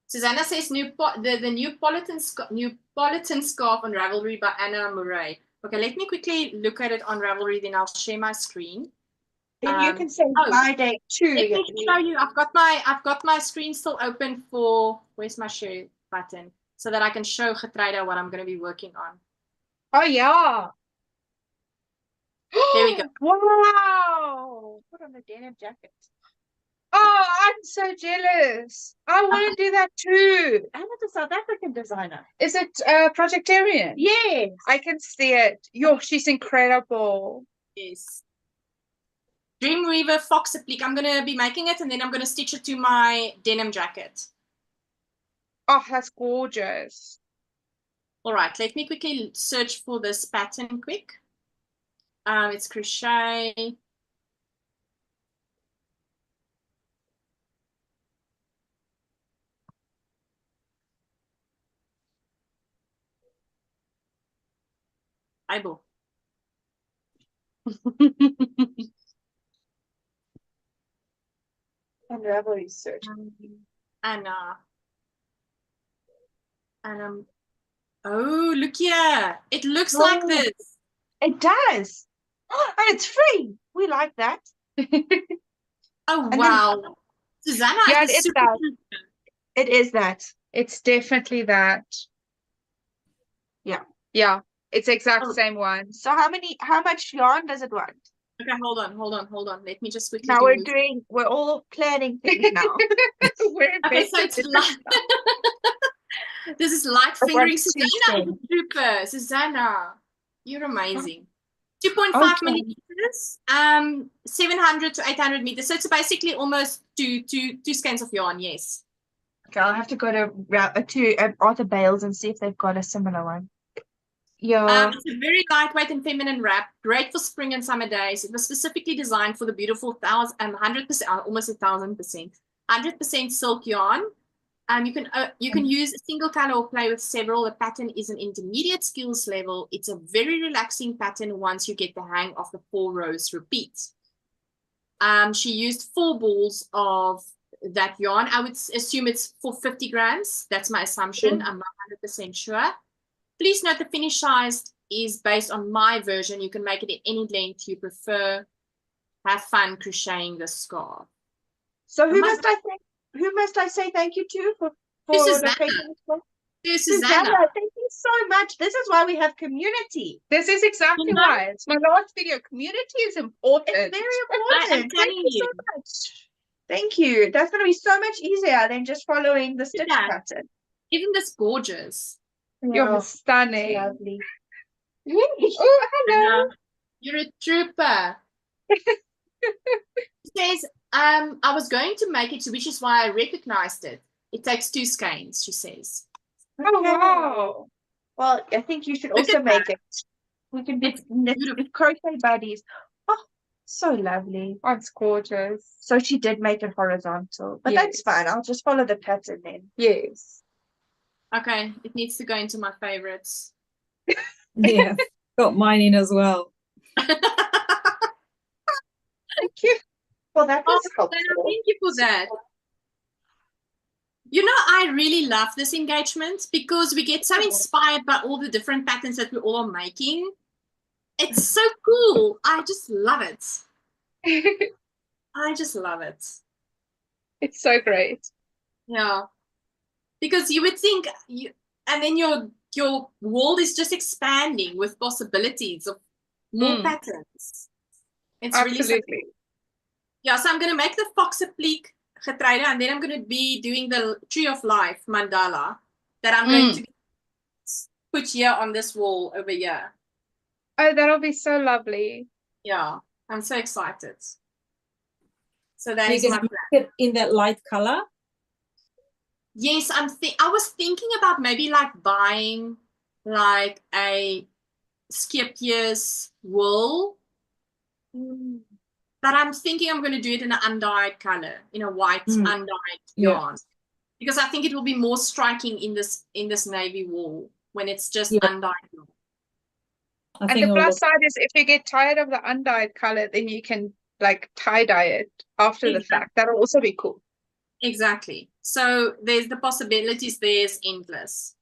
Susanna says the Neapolitan scarf on Ravelry by Anna Murray. Okay, let me quickly look at it on Ravelry, then I'll share my screen. Then you can say my day too. Let me show you. I've got my screen still open for, where's my share button, so that I can show Getreide what I'm going to be working on. Oh yeah. There we go. Wow. Put on the denim jacket. Oh, I'm so jealous. I want to do that too. And it's a South African designer. Is it Projectarian? Yes. I can see it. Yo, she's incredible. Yes. Dreamweaver Fox Applique. I'm going to be making it, and then I'm going to stitch it to my denim jacket. Oh, that's gorgeous. All right, let me quickly search for this pattern quick. It's crochet. Bible. And Ravelry search. Anna. Oh, look here. It looks like this. It does. And it's free. We like that. Oh, wow. Then, Susanna, yeah, it's that. It is that. It's definitely that. Yeah. Yeah. It's the exact same one. So how much yarn does it want? Okay, hold on. Let me just quickly now we're all planning things now. Okay, so it's light. This is light fingering. Susanna, Susanna, you're amazing. 2.5 millimeters, 700 to 800 meters. So it's basically almost two skeins of yarn. Yes. Okay, I'll have to go to Arthur Bales and see if they've got a similar one. Yeah. It's a very lightweight and feminine wrap, great for spring and summer days. It was specifically designed for the beautiful 100%, almost 1,000%, 100% silk yarn. You can use a single color or play with several. The pattern is an intermediate skills level. It's a very relaxing pattern once you get the hang of the 4 rows repeats. She used 4 balls of that yarn. I would assume it's for 50 grams. That's my assumption. I'm not 100% sure. Please note the finish size is based on my version. You can make it at any length you prefer. Have fun crocheting the scarf. So who must I say thank you to for Susanna. Susanna, thank you so much. This is why we have community. This is exactly why. It's my last video. Community is important. It's very important. Thank you so much. Thank you. That's going to be so much easier than just following the stitch pattern. Isn't this gorgeous? You're stunning. Lovely. Oh, hello. You're a trooper. She says, I was going to make it, which is why I recognized it. It takes 2 skeins, she says. Oh, wow. Well, I think you should also make it. We can be crochet buddies. Oh, So lovely. Oh, it's gorgeous. So she did make it horizontal, but that's Yes. fine. I'll just follow the pattern then. Yes. Okay, it needs to go into my favorites. Yeah, got mine in as well. Thank you. Well, that Oh, was Susanna, helpful. thank you for that. You know, I really love this engagement because we get so inspired by all the different patterns that we all are making. It's so cool. I just love it. I just love it. It's so great. Yeah. Because you would think and then your world is just expanding with possibilities of more patterns. It's really so Absolutely. cool. Yeah, so I'm going to make the fox applique getreide, and then I'm going to be doing the Tree of Life mandala that I'm going to put here on this wall over here. Oh, that'll be so lovely. Yeah, I'm so excited. So that You're is my gonna plan. make it in that light color. Yes, I was thinking about maybe like buying like a Skipje's wool. But I'm thinking I'm going to do it in an undyed color, in a white undyed yarn, because I think it will be more striking in this navy wool when it's just undyed yarn. And the plus side is if you get tired of the undyed color, then you can like tie-dye it after the fact. That'll also be cool. Exactly. So there's the possibilities. There's endless.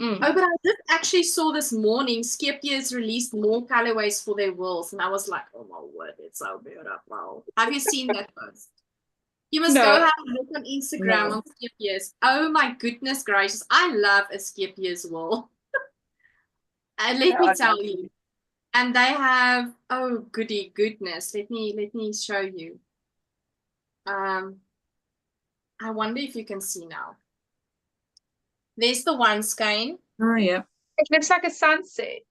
Oh, but I did actually saw this morning Skipje has released more colorways for their wools, and I was like, oh my word, it's so beautiful. Have you seen that post? You must go have a look on Instagram on Skipje's. Oh my goodness gracious, I love a Skipje's wool. And let me tell you. And they have, oh goody goodness, let me show you. I wonder if you can see now. There's the one skein. Oh yeah. It looks like a sunset.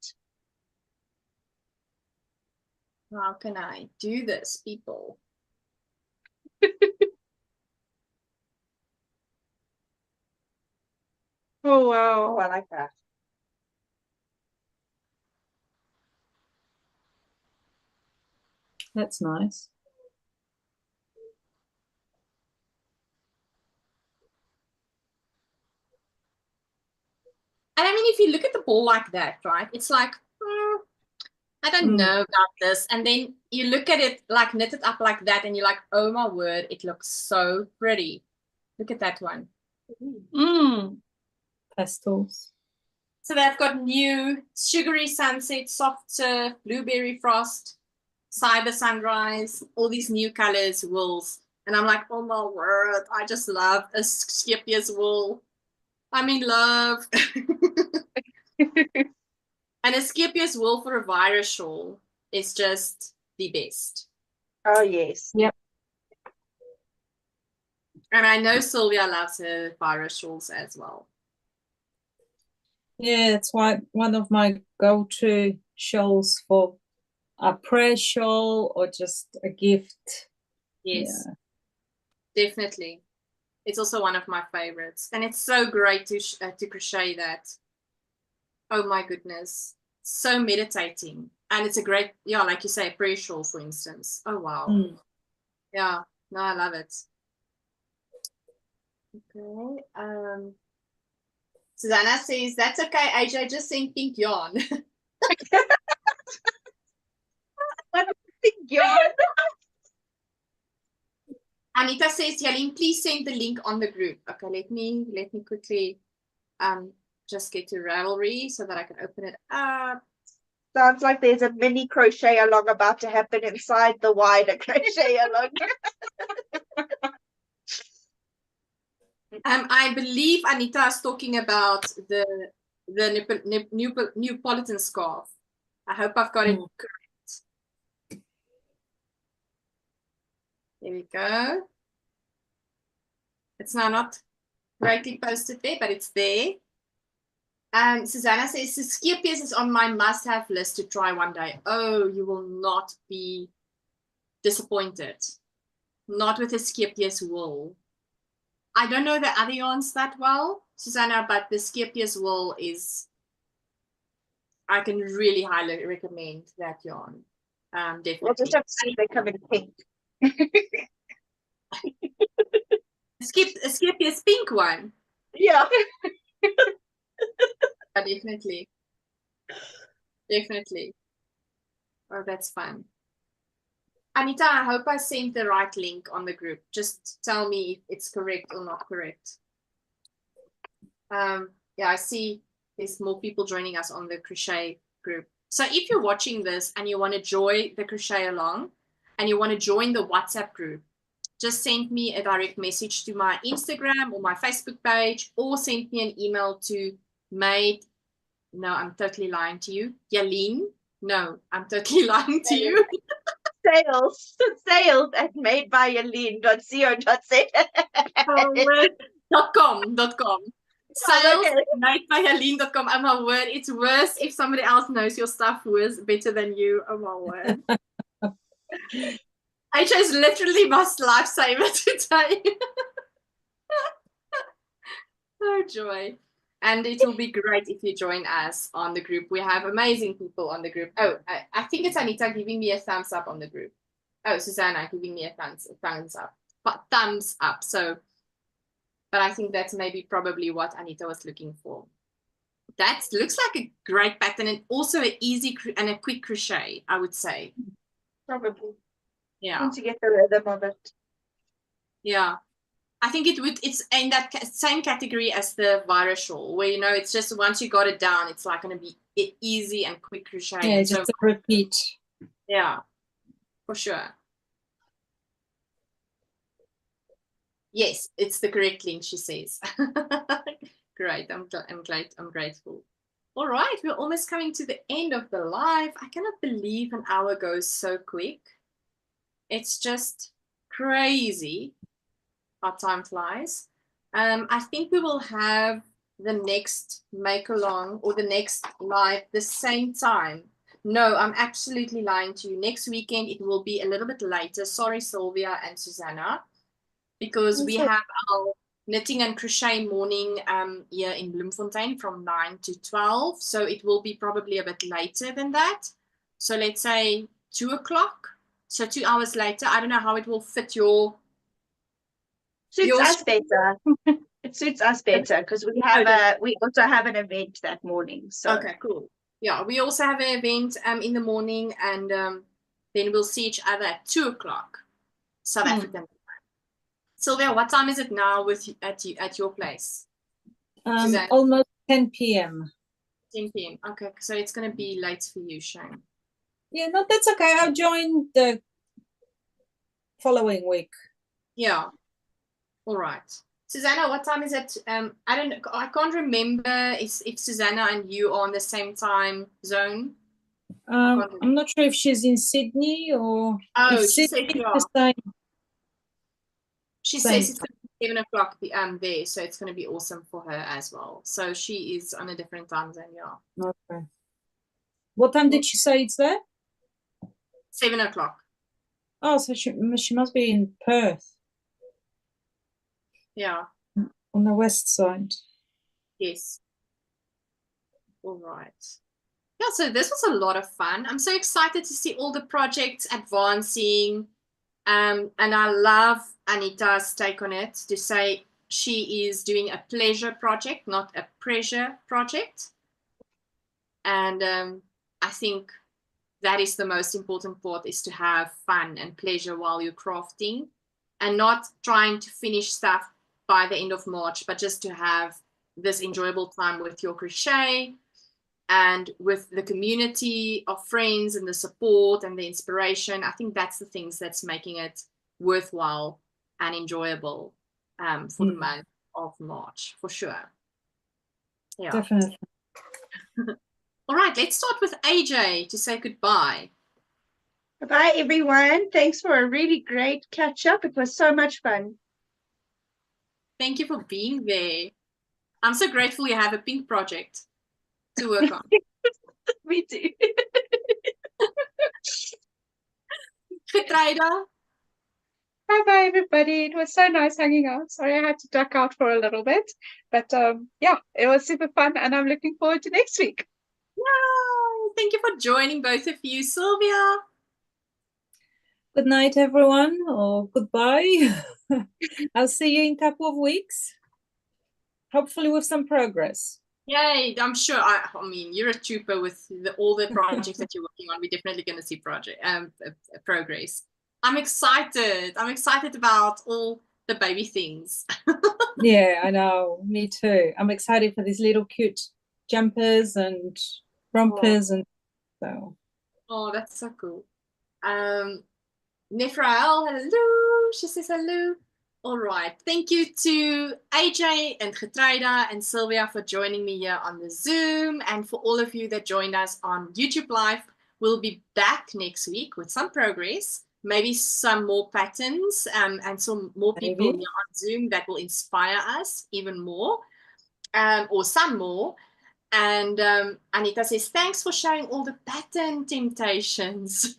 How can I do this, people? Oh wow. Oh, I like that. That's nice. And I mean, if you look at the ball like that, right, it's like, I don't know about this. And then you look at it like knitted up like that, and you're like, oh my word, it looks so pretty. Look at that one. Pastels. So they've got new sugary sunset, soft surf, blueberry frost, cyber sunrise, all these new colors, wools. And I'm like, oh my word, I just love a Skipje's wool. I'm in love. And a Skipje's wool for a virus shawl is just the best. Oh, yes. Yep. And I know Sylvia loves her virus shawls as well. Yeah, it's one of my go-to shawls for a prayer shawl or just a gift. Yes, definitely. It's also one of my favorites. And it's so great to crochet that. Oh my goodness. So meditating. And it's a great, like you say, a prayer shawl, for instance. Oh, wow. Yeah, no, I love it. Okay. Susanna says, that's okay, AJ, just send pink yarn. Pink yarn. Anita says, Jalene, please send the link on the group. Okay, let me quickly just get to Ravelry so that I can open it up. Sounds like there's a mini crochet along about to happen inside the wider crochet along. I believe Anita is talking about the Neapolitan scarf. I hope I've got it correct. There we go. It's now not correctly posted there, but it's there. Susanna says, Skipje's is on my must-have list to try one day. Oh, you will not be disappointed. Not with a Skipje's wool. I don't know the other yarns that well, Susanna, but the Skipje's wool is, I can really highly recommend that yarn. We'll Definitely. just have to see if they come in pink. Skip his pink one. Yeah. Definitely. Definitely. Oh, that's fun. Anita, I hope I sent the right link on the group. Just tell me if it's correct or not correct. Yeah, I see there's more people joining us on the crochet group. So if you're watching this and you want to join the crochet along and you want to join the WhatsApp group, just send me a direct message to my Instagram or my Facebook page, or send me an email to Maid. No, I'm totally lying to you. Jalene. No, I'm totally lying to you. Sales at madebyjalene.co.za. .com. Sales madebyjalene.com. Oh my word, it's worse if somebody else knows your stuff better than you. Oh my word. I chose literally my lifesaver today. Oh joy. And it will be great if you join us on the group. We have amazing people on the group. Oh, I think it's Anita giving me a thumbs up on the group. Oh, Susanna giving me a thumbs up. Thumbs up. So, but I think that's maybe probably what Anita was looking for. That looks like a great pattern, and also an easy and a quick crochet, I would say. Probably. Yeah. Once you get the rhythm of it. Yeah. I think it's in that same category as the virus shawl, where, you know, it's just once you got it down, it's like going to be easy and quick crochet. Yeah, just a repeat. Yeah, for sure. Yes, it's the correct link, she says. Great, I'm grateful. All right, we're almost coming to the end of the live. I cannot believe an hour goes so quick. It's just crazy how time flies. I think we will have the next make along or the next live the same time. No, I'm absolutely lying to you. Next weekend it will be a little bit later. Sorry, Sylvia and Susanna, because we have our knitting and crochet morning here in Bloemfontein from 9 to 12. So it will be probably a bit later than that. So let's say 2 o'clock. So 2 hours later. I don't know how it will fit your... Suits us better. It suits us better because we also have an event that morning. So okay, cool. Yeah, we also have an event in the morning, and then we'll see each other at 2 o'clock South African time. Sylvia, what time is it now at your place? Almost 10 p.m. 10 p.m. Okay, so it's going to be late for you, Shane. Yeah, no, that's okay. I'll join the following week. Yeah. All right. Susanna, what time is it? I can't remember if Susanna and you are on the same time zone. I'm not sure if she's in Sydney or... Oh, she said you are. She says it's 7 o'clock there, so it's going to be awesome for her as well. So she is on a different time zone, yeah. Okay. What time did she say it's there? 7 o'clock. Oh, so she must be in Perth. Yeah. On the west side. Yes. All right. Yeah, so this was a lot of fun. I'm so excited to see all the projects advancing. And I love Anita's take on it, to say she is doing a pleasure project, not a pressure project. And I think that is the most important part, is to have fun and pleasure while you're crafting, and not trying to finish stuff by the end of March, but just to have this enjoyable time with your crochet and with the community of friends and the support and the inspiration. I think that's the things that's making it worthwhile and enjoyable for the month of March, for sure. Yeah. Definitely. All right, let's start with AJ to say goodbye. Bye, everyone. Thanks for a really great catch up. It was so much fun. Thank you for being there. I'm so grateful you have a pink project to work on. Me too. Getreida. Bye-bye, everybody. It was so nice hanging out. Sorry I had to duck out for a little bit. But yeah, it was super fun, and I'm looking forward to next week. Yay! Thank you for joining, both of you. Sylvia. good night, everyone, or goodbye. I'll see you in a couple of weeks, hopefully with some progress. Yay, I'm sure. I mean, you're a trooper with all the projects that you're working on. We're definitely going to see progress. I'm excited. I'm excited about all the baby things. Yeah, I know. Me too. I'm excited for these little cute jumpers and rompers and so. Oh, that's so cool. Nefrael, hello. She says hello. All right. Thank you to AJ and Getreida and Sylvia for joining me here on the Zoom. And for all of you that joined us on YouTube Live, we'll be back next week with some progress, maybe some more patterns and some more people here on Zoom that will inspire us even more, or some more. And Anita says, thanks for sharing all the pattern temptations.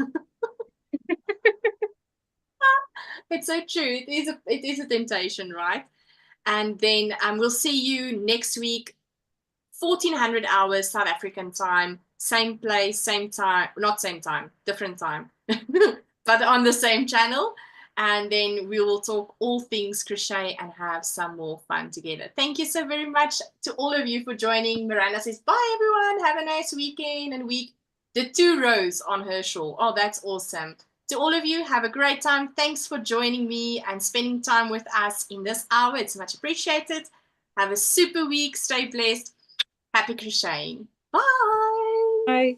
It's so true. It is a temptation, right? And then we'll see you next week, 1400 hours South African time, same place, same time, not same time, different time, but on the same channel. And then we will talk all things crochet and have some more fun together. Thank you so very much to all of you for joining. Miranda says, bye everyone. Have a nice weekend and week. The 2 rows on her shawl. Oh, that's awesome. To all of you, have a great time. Thanks for joining me and spending time with us in this hour. It's much appreciated. Have a super week. Stay blessed. Happy crocheting. Bye. Bye.